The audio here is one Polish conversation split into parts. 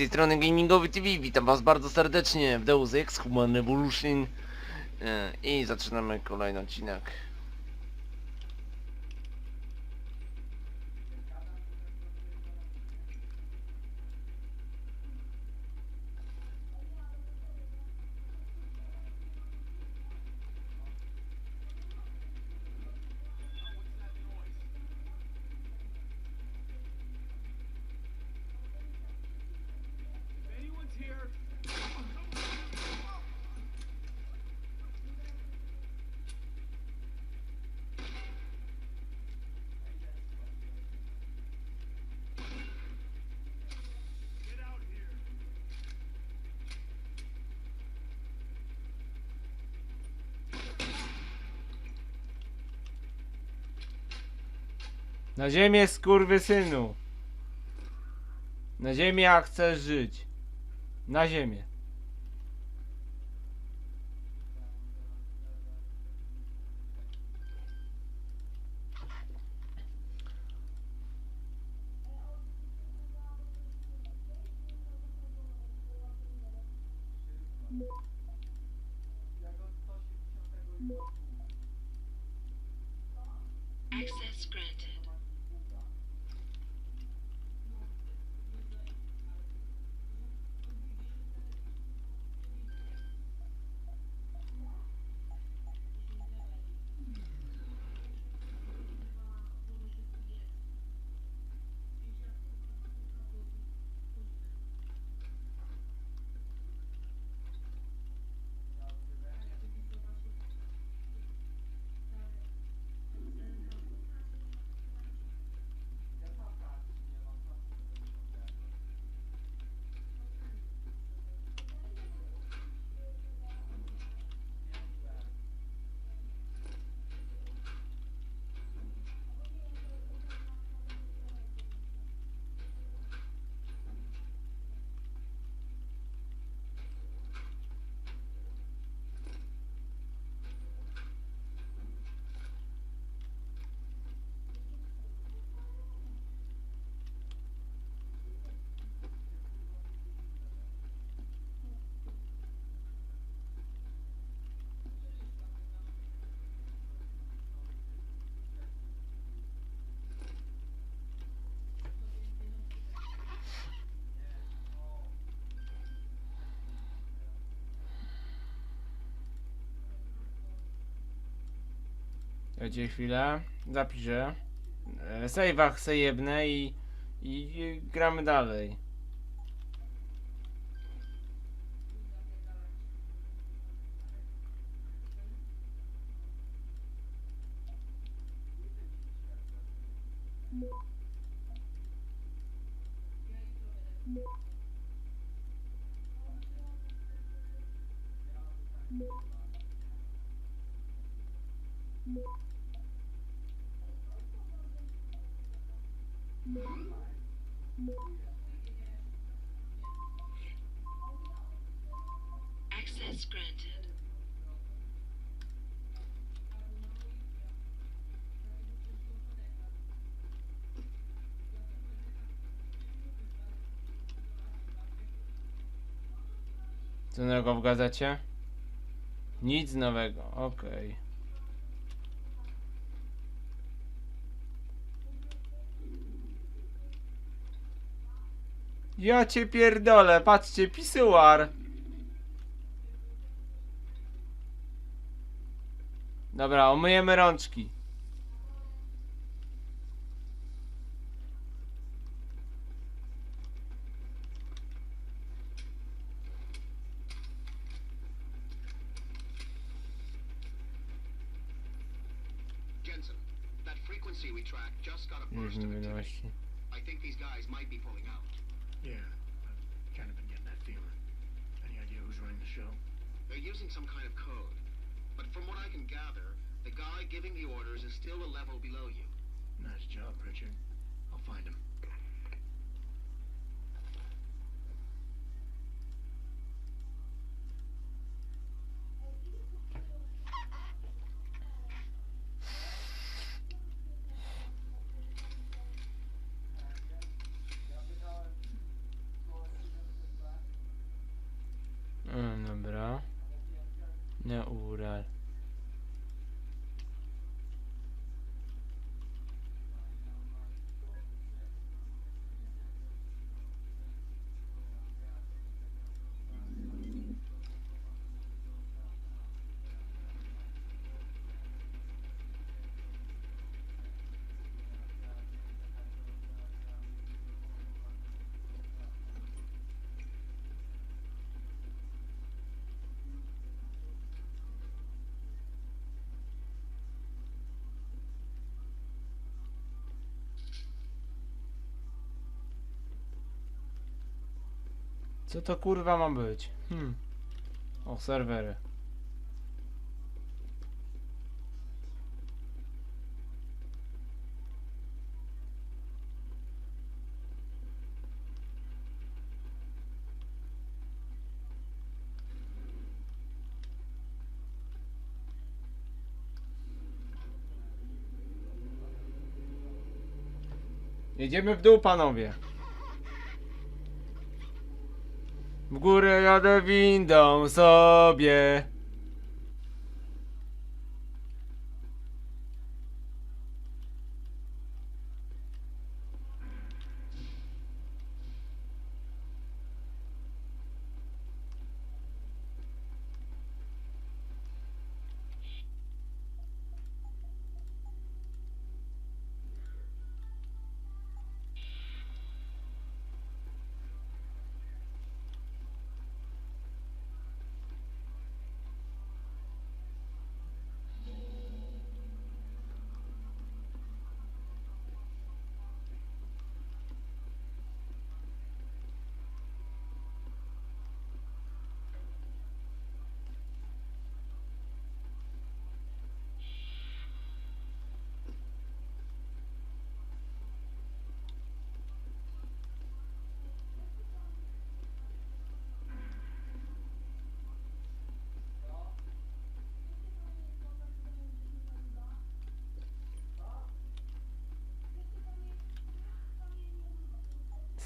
tej strony Gamingowy TV, witam was bardzo serdecznie w Deus Ex Human Revolution i zaczynamy kolejny odcinek. Na ziemię, skurwysynu! Na ziemię, jak chcesz żyć. Na ziemię. Access granted. Dajcie chwilę, zapiszę. Save'ach se jebnę i gramy dalej. Access granted. Co nowego w gazecie? Nic nowego, okej. Ja cię pierdolę, patrzcie, pisuar. Dobra, umyjemy rączki. Jensen, that frequency we tracked just got a Już burst nie of activity. wiadomości. I think these guys might be pulling out. Yeah, I've kind of been getting that feeling. Any idea who's running the show? They're using some kind of code. But from what I can gather, the guy giving the orders is still a level below you. Nice job, Richard. I'll find him. Co to kurwa ma być? O, serwery. Jedziemy w dół, panowie. W górę jadę windą sobie.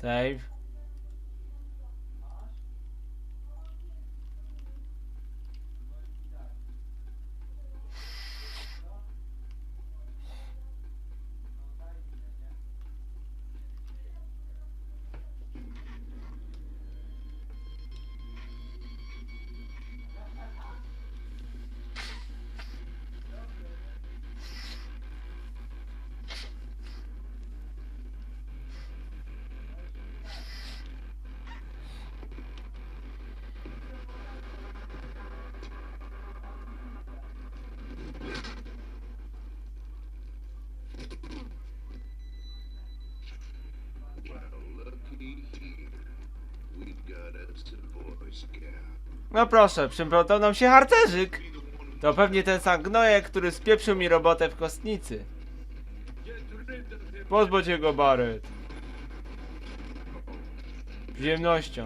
Save. No proszę, przyplątał nam się harcerzyk. To pewnie ten sam gnojek, który spieprzył mi robotę w kostnicy. Pozbądź jego, Barret. Przyjemnością.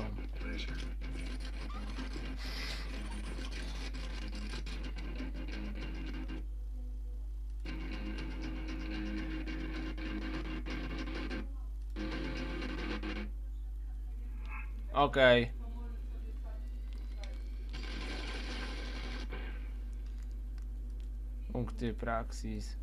Okej. Punkty praksis.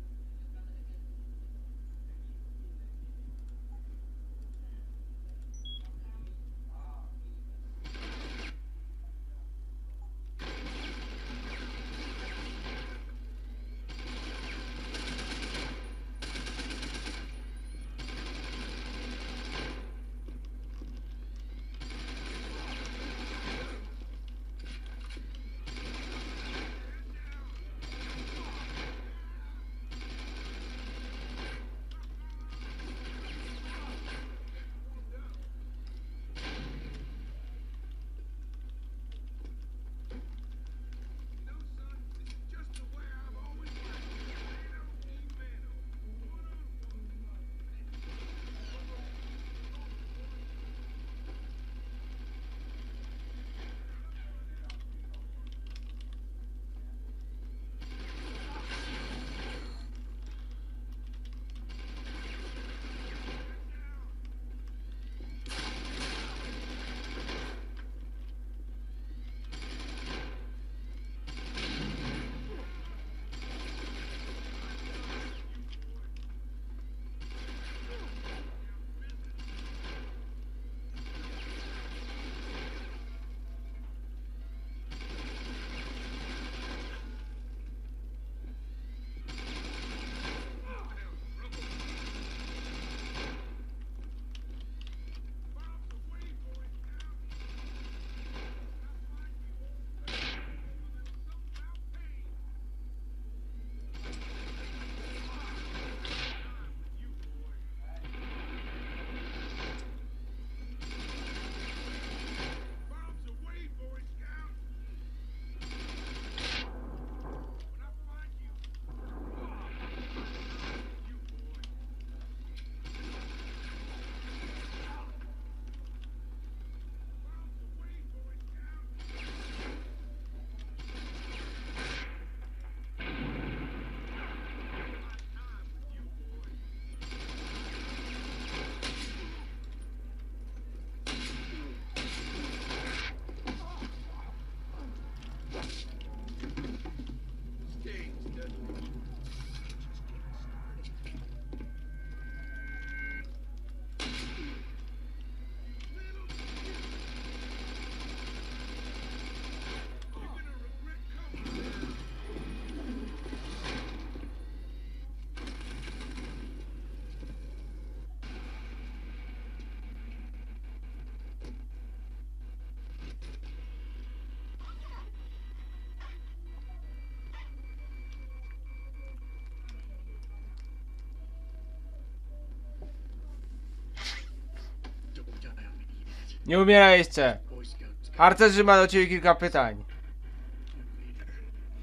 Nie umieraj jeszcze. Boy Scouts got Harcerzy ma do ciebie kilka pytań.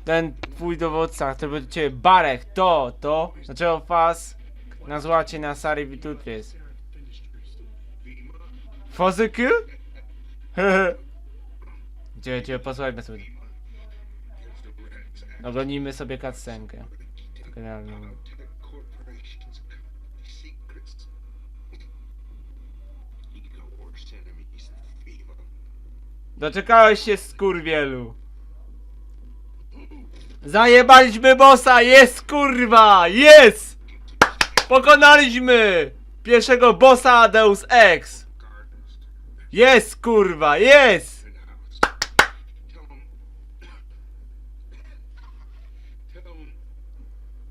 Ten twój dowódca, który będzie do ciebie Barek, to. Dlaczego Faz nazwała cię na serii Vitutries? Fazyky? Hehe. Cię posłuchaj sobie. Oglądnijmy sobie cutscenkę. Generalną. corporation's secrets. You got worse enemies than FEMA. Doczekałeś się, skurwielu. Zajebaliśmy bossa! Jest, kurwa! Jest! Pokonaliśmy! Pierwszego bossa Deus Ex! Jest, kurwa! Jest!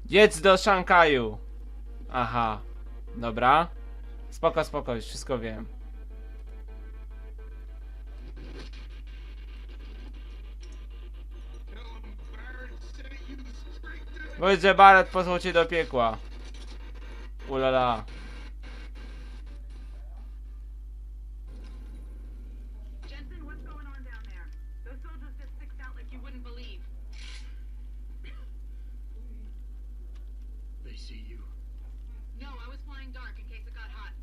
Jedź do Szanghaju. Aha. Dobra. Spoko, już wszystko wiem. Powiedz, że Barret posłał cię do piekła. Ulala. Jensen, what's going on down there? Those soldiers just sticked out like you wouldn't believe. They see you. No, I was flying dark in case it got hot.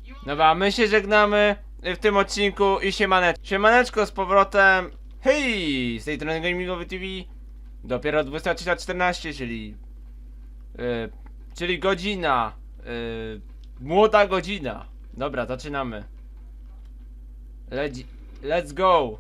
You all Dobra, my się żegnamy w tym odcinku i siemaneczko. Siemaneczko z powrotem. Hej! Z tej strony Gamingowy TV. Dopiero 23:14, czyli godzina. Młoda godzina. Dobra, zaczynamy. Let's go!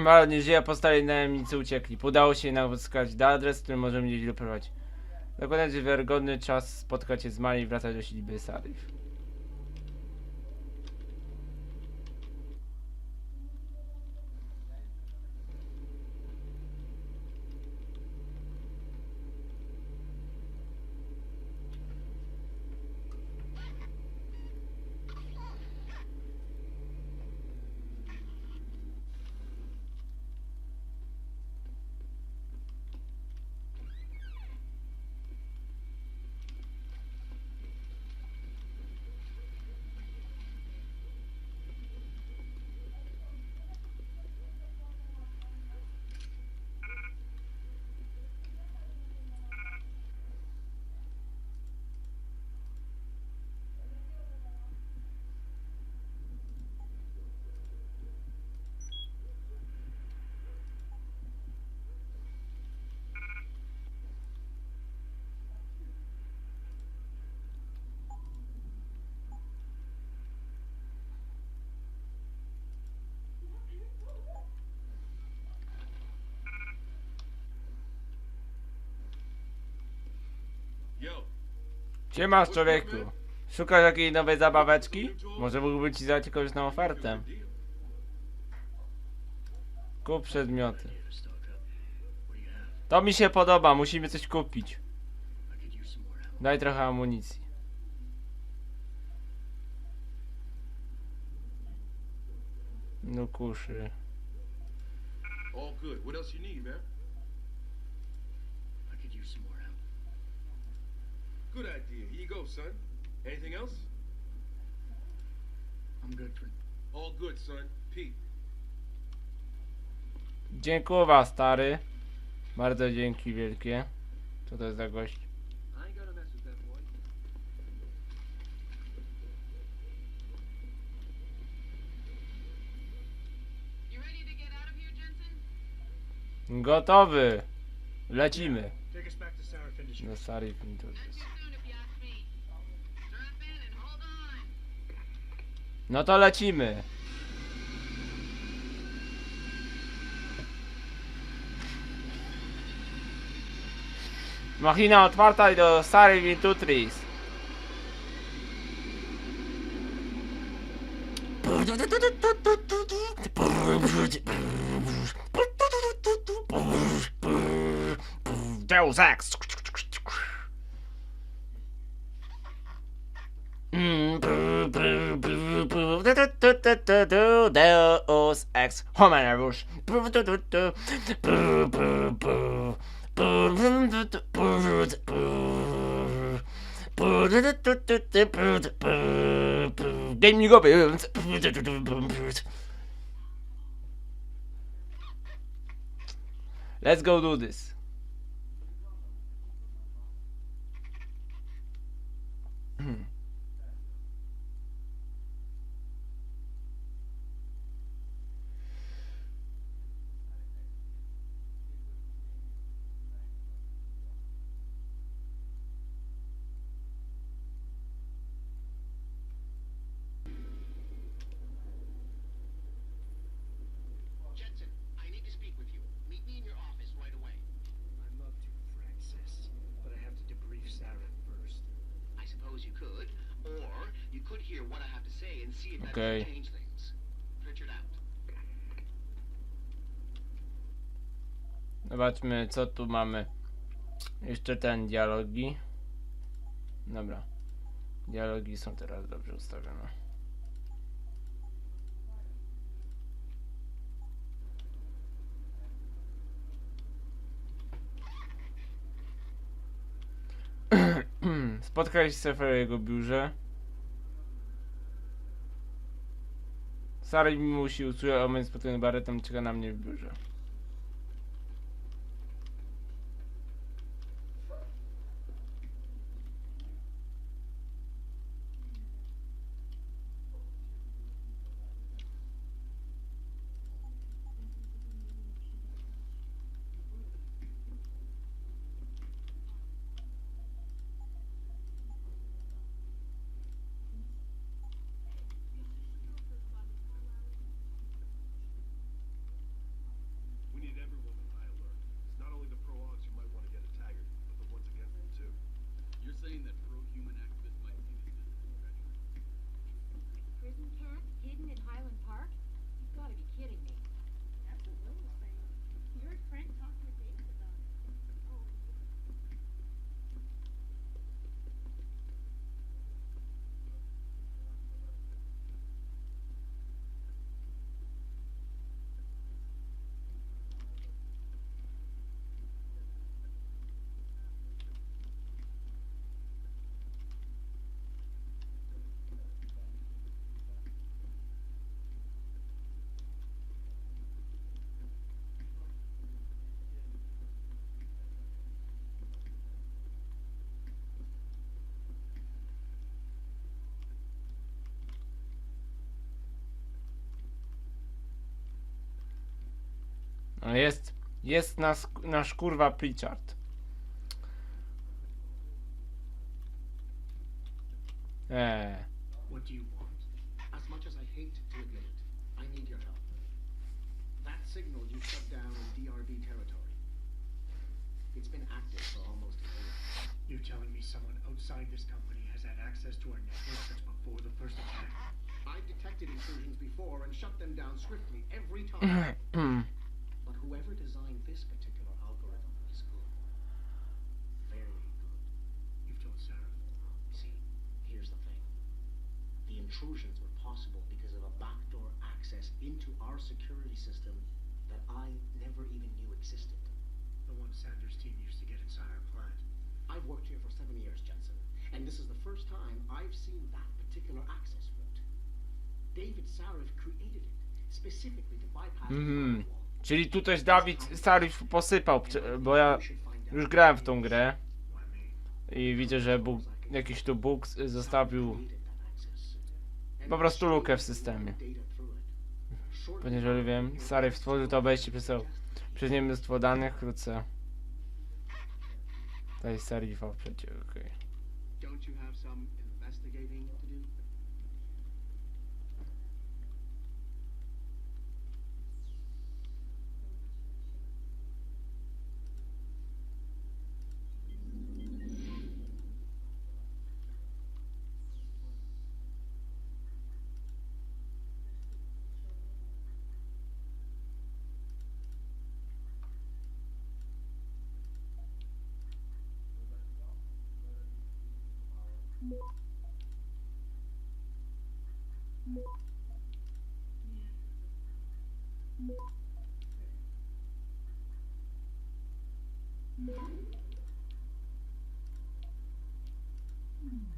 Bardzo nie żyje, postali najemnicy uciekli. Udało się nam wskazać adres, który możemy gdzieś doprowadzić. Dokonać wiarygodny czas spotkać się z Mali i wracać do siedziby Sarif. Gdzie masz, człowieku? Szukasz jakiejś nowej zabaweczki? Może mógłbym ci dać jakąś na ofertę. Kup przedmioty. Stock up. What do you have? To mi się podoba, musimy coś kupić. I could use some more ammo. Daj trochę amunicji. No kuszy. All good. What else you need, man? I could use some more ammo. Good idea. Here you go, son. Anything else? I'm good for. All good, son. Pete. Dziękuję, stary. Bardzo dzięki wielkie. Co to jest za gość? I ain't gonna mess with that boy. You ready to get out of here, Jensen? Gotowy. Lecimy. Take us back to Sarif Industries. Do Sarif. Not too soon if you ask me. Strap in and hold on. No to lecimy. Machina otwarta i do Serii Vitutris. Deus Ex. Deus Ex Humanibus. Gamingowy. Let's go do this. Jensen, I need to speak with you. Meet me in your office right away. I'd love to, Francis, but I have to debrief Sarah first. I suppose you could, or you could hear what I have to say and see if that Okay. can change things. Pritchard out. Zobaczmy, co tu mamy. Jeszcze ten dialogi. Dobra. Dialogi są teraz dobrze ustawione. Spotkałeś się w jego biurze. Sara musi usłyszeć o moim spotkaniu z Barrettem, czeka na mnie w biurze. We need everyone on high alert. It's not only the pro-ogs who might want to get a taggart, but the ones against them too. You're saying that pro-human activists might see this as a treachery? Prison camp hidden in Highland Park? You've got to be kidding me. That's what Will was saying. You heard Frank talking to David about it. Oh. No jest nasz kurwa Pritchard. What do you want? As much as I hate to admit it, I need your help. That signal you shut down in DRB territory. It's been active for almost a year. You're telling me someone outside this company has had access to our network since before the first attack? I've detected intrusions before and shut them down swiftly every time. But whoever designed this particular algorithm is good. Very good. You've told Sarah? See, here's the thing. The intrusions were possible because of a backdoor access into our security system that I never even knew existed. The one Sanders' team used to get inside our plant. I've worked here for 7 years, Jensen, and this is the first time I've seen that particular access route. David Sarif created it specifically to bypass the firewall. Czyli tu też Dawid Sarif posypał, bo ja już grałem w tą grę i widzę, że jakiś tu bóg zostawił po prostu lukę w systemie. Ponieważ wiem, Sarif stworzył to obejście przez nie mnóstwo danych, wkrótce. Tutaj Sarifa przecież, okej. Don't you have some investigating to do?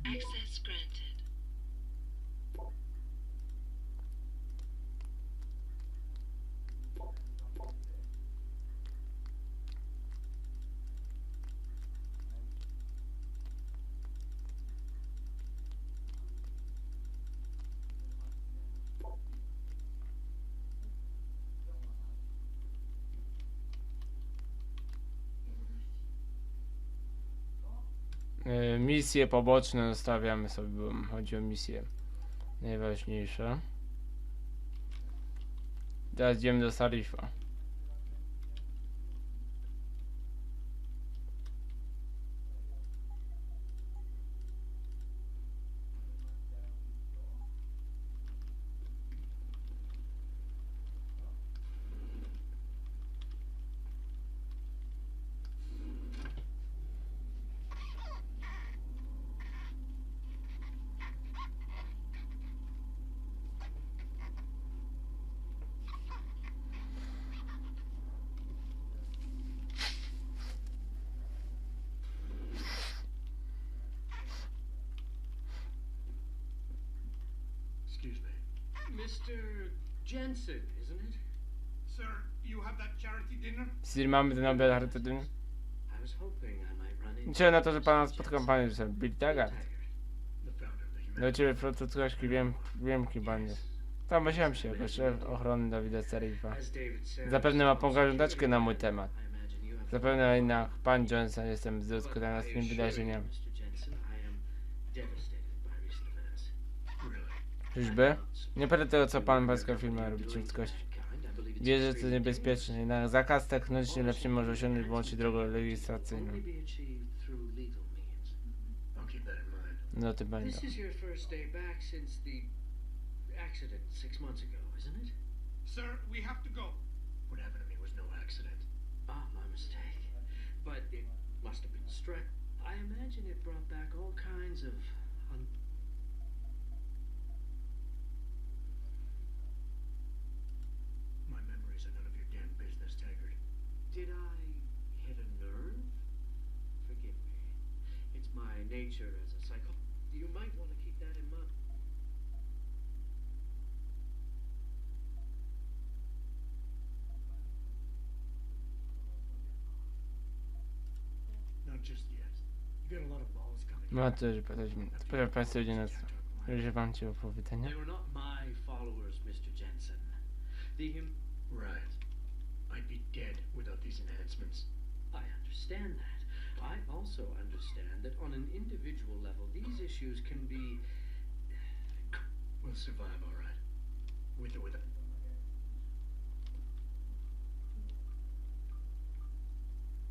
Access granted. Misje poboczne zostawiamy sobie, bo chodzi o misje najważniejsze. Teraz idziemy do Sarifa. Excuse me. Mr. Jensen, isn't it? Sir, you have that charity dinner? Jeśli mamy ten obiad charytatywny. I was hoping I might run into Liczę na to, że pana spotkam panią, że Bill Taggart. the founder of the Do Humanity. ciebie flototraszki wiemki bandzie. Tam myślałem się jako szef ochrony Dawida Serifa. As David said, Zapewne ma poglądaczkę na mój temat. I imagine you have Zapewne jednak pan Jensen jestem zdruzgotany z tym wydarzeniem. Mr. Jensen, I am devastated by recent events. Really? Czyżby? Nie będę tego, co pan pańska firma robi ludzkości. Wierzę, że to niebezpieczne, jednak zakaz technologiczny lepszy może osiągnąć wyłącznie drogą legislacyjną. Only be achieved through legal means. I'll keep that in mind. No ty będą. This is your first day back since the accident 6 months ago, isn't it? Sir, we have to go. What happened to me was no accident. Ah, my mistake. But it must have been stress. I imagine it brought back all kinds of My memories are none of your damn business, Taggart. Did I hit a nerve? Forgive me. It's my nature as a psycho. You might want to keep that in mind. Not just yet. You got a lot of balls coming. No to, że pytaliśmy. Proszę państwa, idzie nas. Że wam cię opowiedzenia. They were not my followers, Mr. Jensen. Right. I'd be dead without these enhancements. I understand that. I also understand that on an individual level, these issues can be. We'll survive, all right. With or without.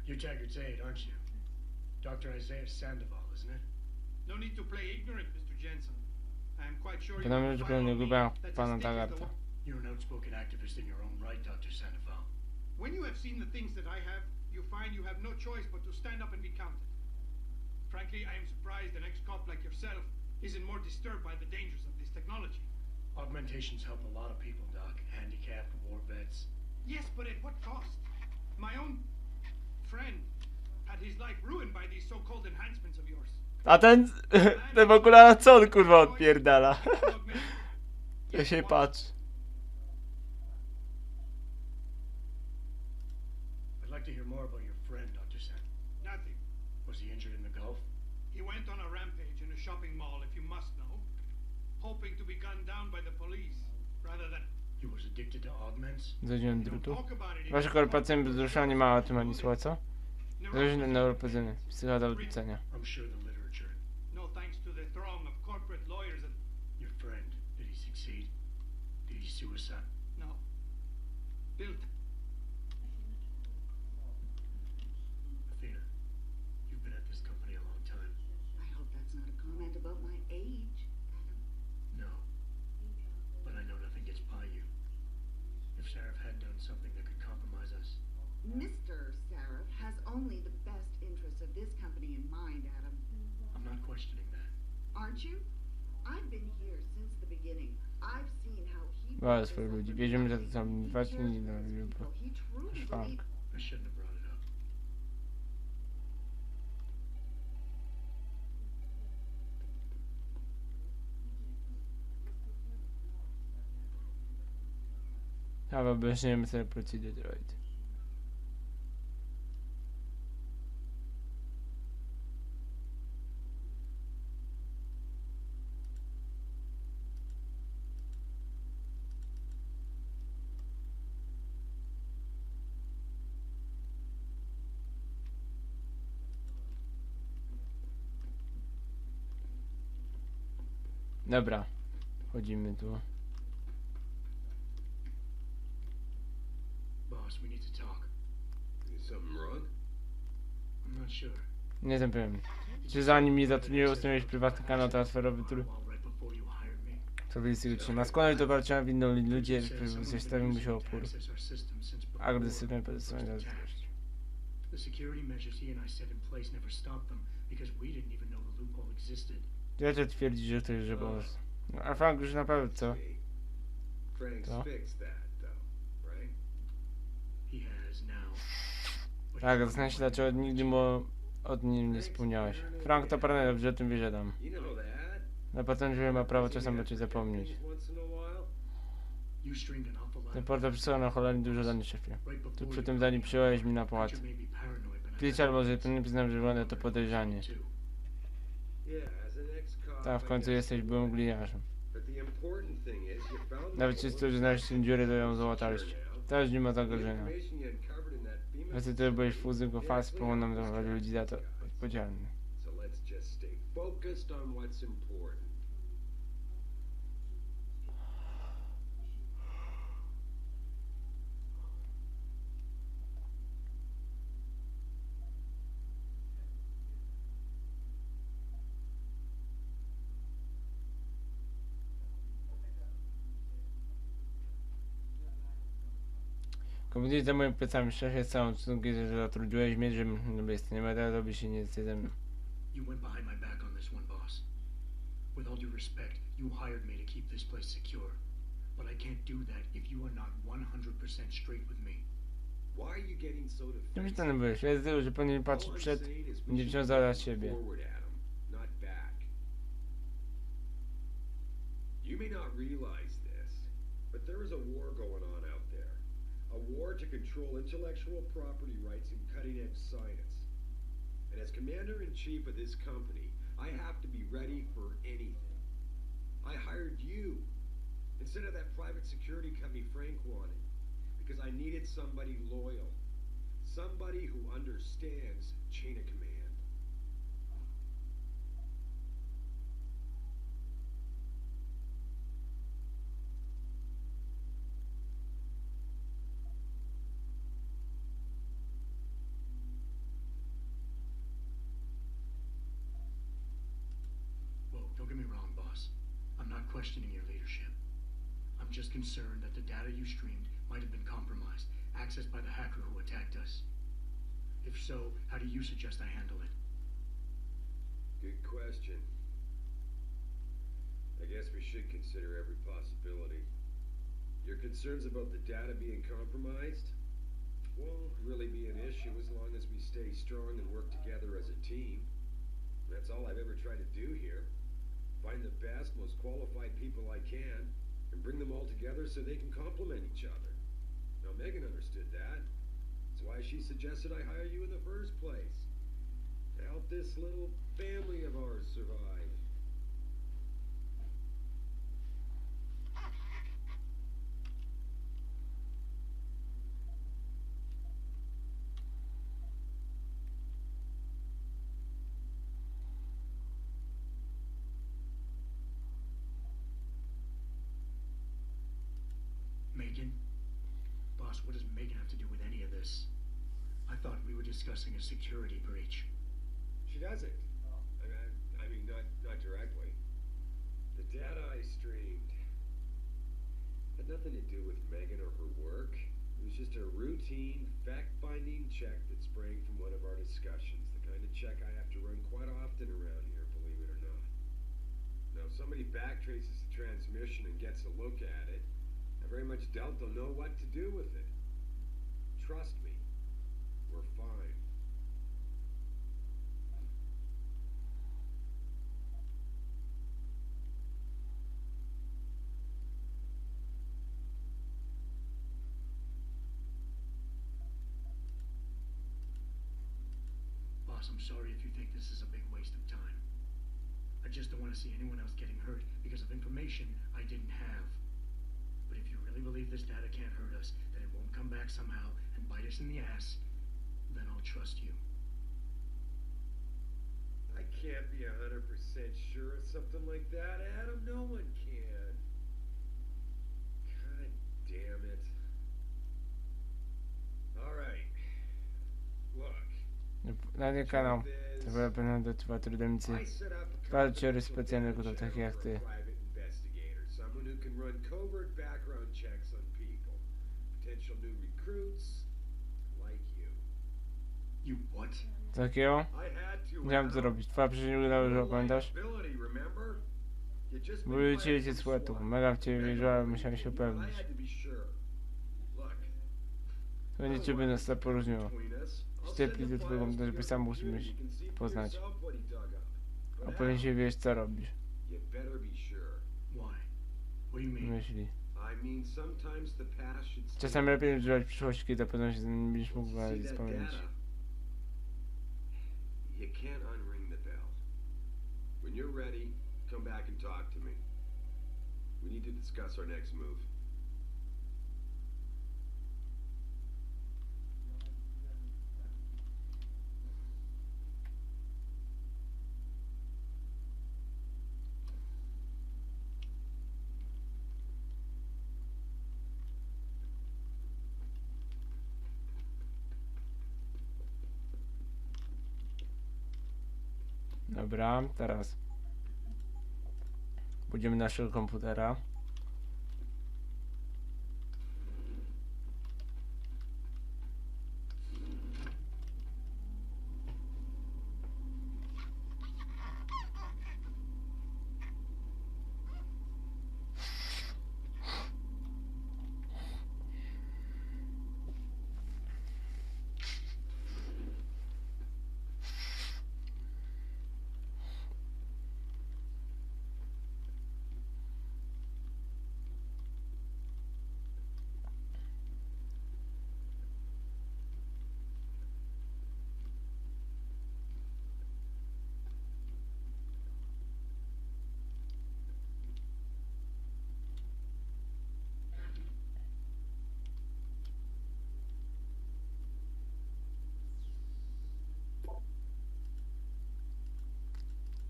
You're Taggart's aide, aren't you? Dr. Isaiah Sandoval, isn't it? No need to play ignorant, Mr. Jensen. I am quite sure you Podamy will już find nie me gubię that pana as thick as the Taggarta. wa- You're an outspoken activist in your own right, Dr. Sandoval. When you have seen the things that I have, you find you have no choice but to stand up and be counted. Frankly, I am surprised an ex-cop like yourself isn't more disturbed by the dangers of this technology. Augmentations help a lot of people, Doc. Handicapped, war vets. Yes, but at what cost? My own friend had his life ruined by these so-called enhancements of yours. A ten w okularach co on kurwa odpierdala? Ja się patrzę. I'd like to hear more about your friend, Dr. San. Nothing. Was he injured in the Gulf? He went on a rampage in a shopping mall, if you must know, hoping to be gunned down by the police, rather than... He was addicted to augments? Zadziełem Don't drutu. talk about it. Wasze korporacje wzruszenia nie ma o tym ani słowa, co? Zależne neuropozyty. Psycha do odrzucenia. I'm sure the literature. No thanks to the throng of corporate lawyers and... Your friend, did he succeed? Did he suicide? No. Built. Athena, you've been at this company a long time. I hope that's not a comment about my age, Adam. No. But I know nothing gets by you. If Sheriff had done something that could compromise us, Mr. Sarif has only the best interests of this company in mind, Adam. I'm not questioning that. Aren't you? I've been here since the beginning. I've seen how he Bardzo swoich ludzi. Wierzymy, że to są właśnie he nie truly szwank. believes I shouldn't have brought it up. Have a objaśniemy sobie procedure Detroit. Dobra, chodzimy tu. Boss, we need to talk. Is something wrong? I'm not sure. Nie jestem pewien. Czy zanim mnie zatrudniłeś, ustanowiłeś prywatny kanał transferowy, który Well, right before you hired me. co wyjście utrzyma. Skłonność do walczenia winną ludzie stawił mu się opór. Access our system since before Agresywne pozostawienie it was zazdrości. attacked. The security measures he and I set in place never stopped them because we didn't even know the loophole existed. Rzeczy twierdzi, że to jest żebos. No, a Frank już na pewno co? Frank's Co? fixed that, though, right? He has now. But Tak, he zastanawiam się won't dlaczego nigdy mu od nim nie wspomniałeś. Frank to parę dobrze o tym wie, że dam. You know that. Na potem ma prawo czasem o czymś zapomnieć. Once in a while. You streamed an awful lot Ten of portal przysłał na cholernie dużo danych, szefie. right Tu before przy you tym hired zanim me. przyjąłeś mi na pałacę. You may be paranoid, but I've Kiedyś had albo że that nie przyznam, że wygląda to podejrzanie. too. Yeah, as an ex-cop, Tak, w I końcu guess jesteś you byłym would. gliniarzem. But the important thing is you found Nawet the jeśli bullet. to, że znaleźć tę dziurę, to ją załataliście. Teraz nie ma The zagrożenia. information you uncovered in that FEMA Wtedy ty byłeś facility fuzją faz, directly próbował nam helped us zachować ludzi za to track these guys. odpowiedzialny. So let's just stay focused on what's important. Komentuj za moimi plecami, szefie, z całą szacunkiem, że zatrudniłeś mnie, żebym nie ma teraz robi się nic ze mną. You went behind my back on this one, boss. With all due respect, you hired me to keep this place secure. But I can't do that if you are not 100% straight with me. Why are you getting so Czym defensive? ten byłeś? Ja zdjął, że powinien patrzeć All I'm przed, saying is we nie should wciąż be zaraz looking siebie. forward at 'em, not back. You may not realize this, but there is a war going on out there. A war to control intellectual property rights and cutting-edge science. And as commander-in-chief of this company, I have to be ready for anything. I hired you instead of that private security company Frank wanted, because I needed somebody loyal. Somebody who understands chain of command. Whoa, don't get me wrong, boss. I'm not questioning your leadership. I'm just concerned that the data you streamed might have been compromised, accessed by the hacker who attacked us. If so, how do you suggest I handle it? Good question. I guess we should consider every possibility. Your concerns about the data being compromised won't really be an issue as long as we stay strong and work together as a team. That's all I've ever tried to do here. Find the best, most qualified people I can and bring them all together so they can complement each other. Now Megan understood that. That's why she suggested I hire you in the first place. To help this little family of ours survive. Megan? Boss, what does Megan have to do with any of this? I thought we were discussing a security breach. She doesn't. I mean, not directly. The data I streamed had nothing to do with Megan or her work. It was just a routine, fact-finding check that sprang from one of our discussions. The kind of check I have to run quite often around here, believe it or not. Now, if somebody backtraces the transmission and gets a look at it, I very much doubt they'll know what to do with it. Trust me, we're fine. Boss, I'm sorry if you think this is a big waste of time. I just don't want to see anyone else getting hurt because of information I didn't have. But if you really believe this data can't hurt us, that it won't come back somehow and bite us in the ass, then I'll trust you. I can't be 100% sure of something like that, Adam. No one can. God damn it. Alright. Look. Na ten kanał to będą dotyczyła trudownicy parę teorii specjalnych do takich jak ty. Someone who can run covert background checks on people. Potential new recruits like you. You what? Takiego? I had to. Musiałem to robić. Twoja przyjaciółka nie udało, że oglądasz. Były cię słatu. Mega w ciebie wierzyła, musiałem się upewnić. To nie ciebie nas to poróżniło. Ściepli do twojego mózgu, żeby sam musimy poznać. A powinien się wiedzieć, co robisz. Myśli. Czasami lepiej używać przyszłości, kiedy pewno się nie będziesz mógł wspomnieć. You can't unring the bell. When you're ready, come back and talk to me. We need to discuss our next move. Dobra, teraz pójdziemy na naszego komputera.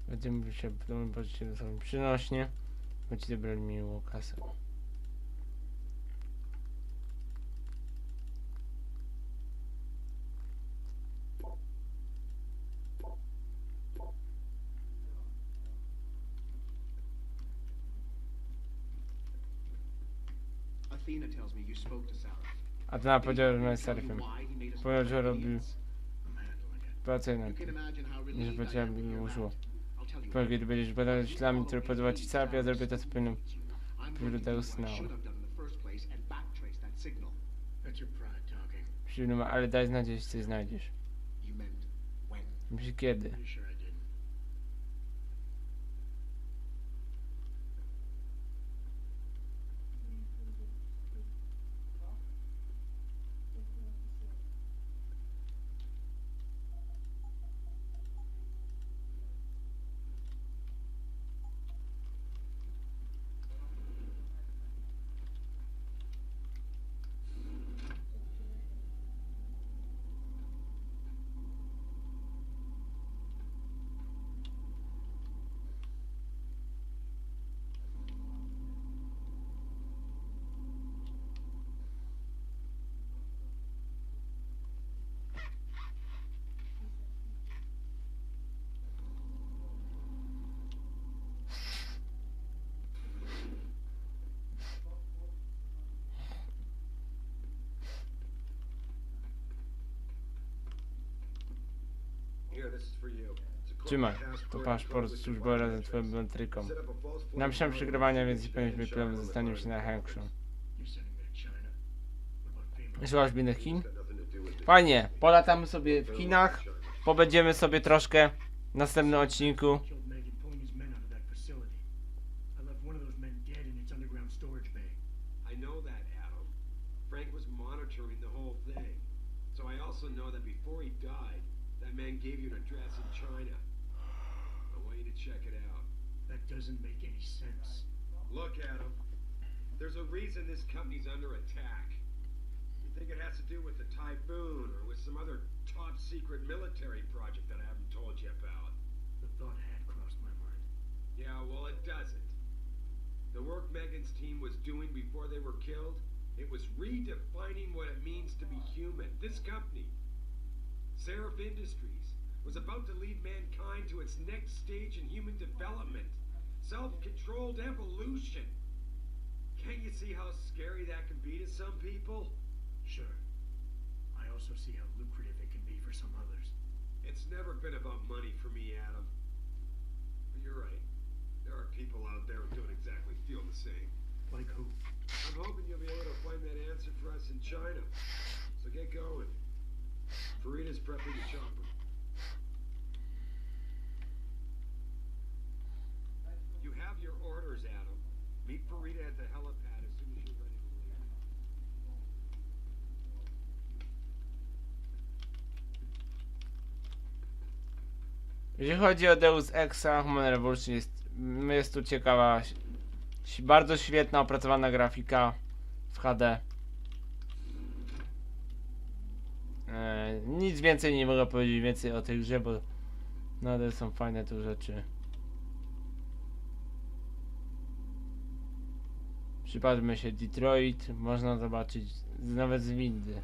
Będziemy się w domu poczuć sobie przynośnie, bo ci zabrali miłą kasę. Athena tells me you spoke to Sarah. A to na powiedział, że jest serfem. Powiedział, że robił pracę na tym. Nie, że powiedziałem, by mi uszło. Powiem, kiedy będziesz badał ślami, które podoba ci Sarf, ja zrobię to, co powinno wyglądało znało. Przywilno, ale daj znać, jeśli coś znajdziesz. Myśli kiedy? Here, this is for you. It's a Trzymaj, to paszport służbowy razem z twoją biometryką. Napiszę przegrywania, więc jeśli powinieneś mieć problem, zostaniemy się na Hankshire. You're sending me to China? What about family? Słuchasz innych Chin? Fajnie, polatamy sobie w Chinach, pobędziemy sobie troszkę w następnym odcinku. Killed Meg and pulling his men out of that facility. I left one of those men dead in its underground storage bay. I know that, Adam. Frank was monitoring the whole thing. So I also know that before he died, that man gave you an address in China. I want you to check it out. That doesn't make any sense. Look, Adam. There's a reason this company's under attack. You think it has to do with the typhoon or with some other top secret military project that I haven't told you about? The thought had crossed my mind. Yeah, well, it doesn't. The work Megan's team was doing before they were killed, it was redefining what it means to be human. This company, Seraph Industries, was about to lead mankind to its next stage in human development. Self-controlled evolution. Can't you see how scary that can be to some people? Sure. I also see how lucrative it can be for some others. It's never been about money for me, Adam. But you're right. There are people out there who don't exactly feel the same. Like who? I'm hoping you'll be able to find that answer for us in China. So get going. Farida's prepping the chopper. You have your orders, Adam. Meet Farida at the helipad as soon as you're ready to leave. Jeżeli chodzi o Deus Exa, Human Revolution jest tu ciekawa, bardzo świetna, opracowana grafika w HD. Nic więcej nie mogę powiedzieć więcej o tej grze, bo nadal są fajne tu rzeczy. Przypatrzmy się Detroit, można zobaczyć nawet z windy.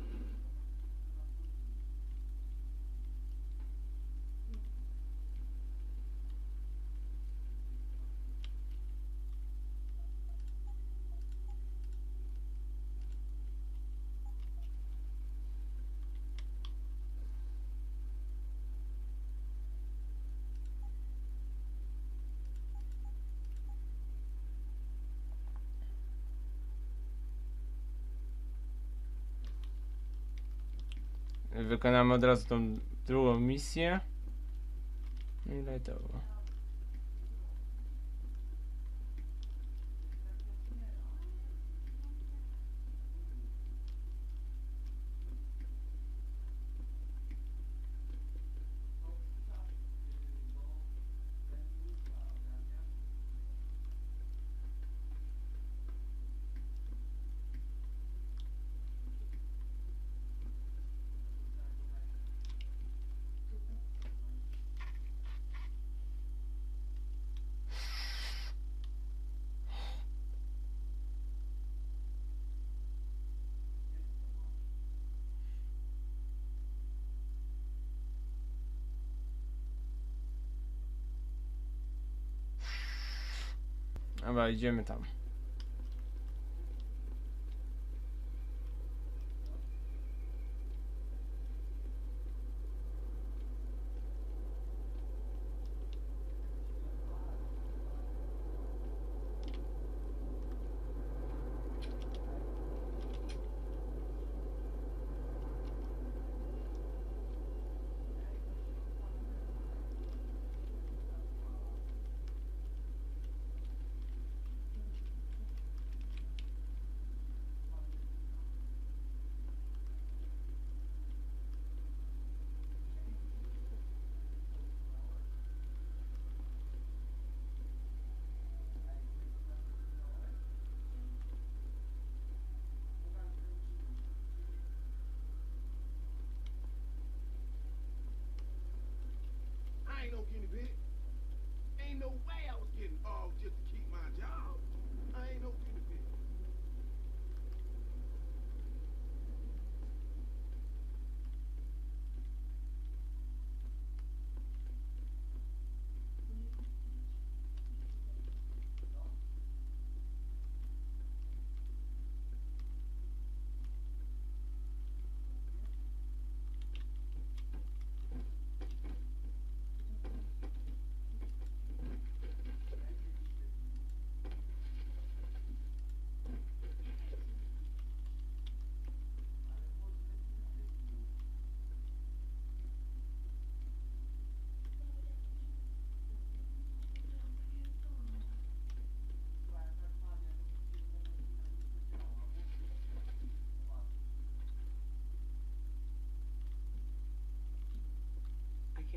Wykonamy od razu tą drugą misję. Ile to było? Dobra, idziemy tam.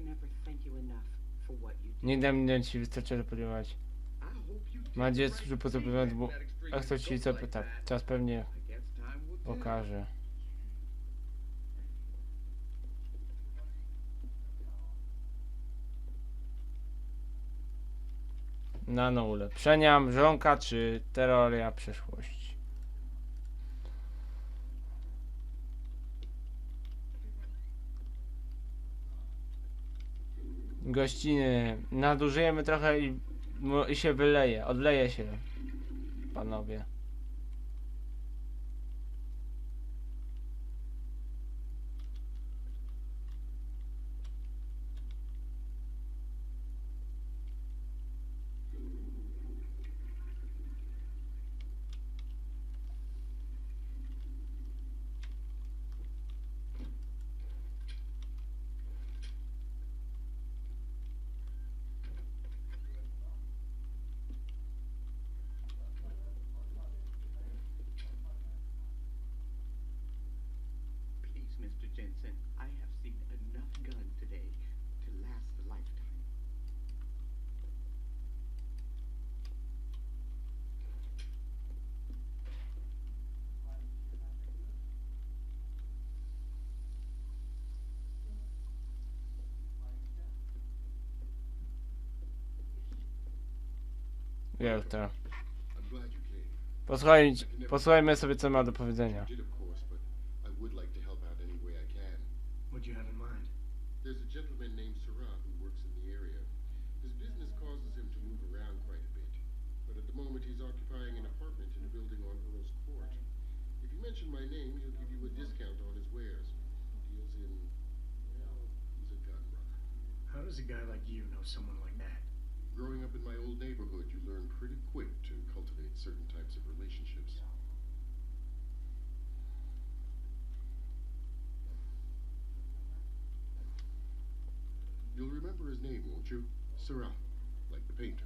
can never thank you enough for what you do. Nie dam ci wystarczająco podejmować. I hope you Mam nadzieję, take że the po co right powiem, to bo see that a extreme chcę ci result like zapytać. that. Czas pewnie I guess time will tell. pokaże. Nano ulepszenia, mrzonka czy teoria przyszłości? Gościny. Nadużyjemy trochę i się wyleje. Odleje się. Panowie. Please, Mr. Jensen, I have seen enough gun today to last a lifetime. Jak to? I'm glad you came. Posłuchajmy sobie, co ma do powiedzenia. Did, of course, but I would like to help out any way I can. What'd you have in mind? There's a gentleman named Sarah who works in the area. His business causes him to move around quite a bit, but at the moment he's occupying an apartment in a building on Earl's Court. If you mention my name, he'll give you a discount on his wares. He deals in, well, he's a gun runner. How does a guy like you know someone like that? Growing up in my old neighborhood, you learn pretty quick to cultivate certain types of relationships. You'll remember his name, won't you? Sarah, like the painter.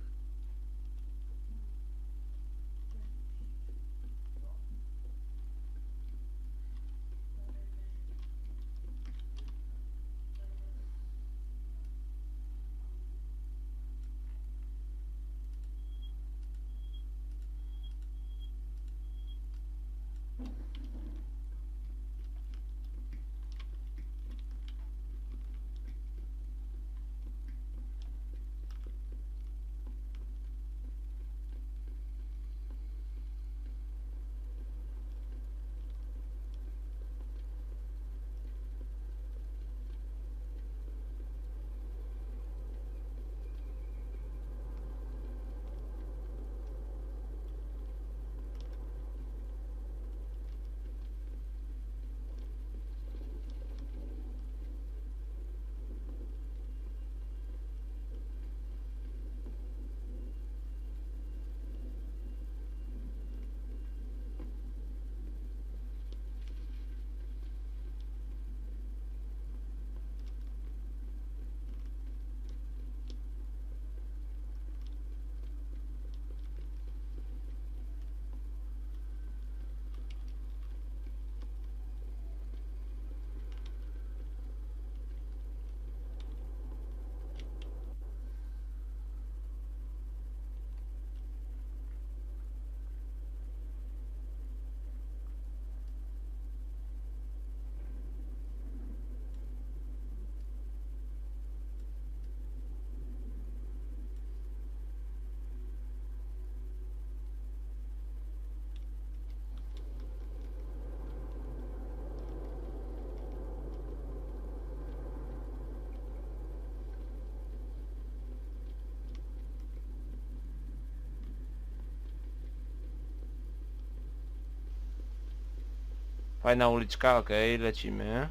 Fajna uliczka, okej, lecimy.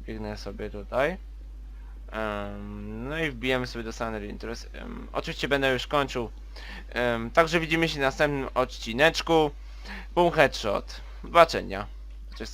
Biegnę sobie tutaj. No i wbijemy sobie do San Interest. Oczywiście będę już kończył. Także widzimy się w następnym odcineczku. Boom headshot. Do zobaczenia. Cześć.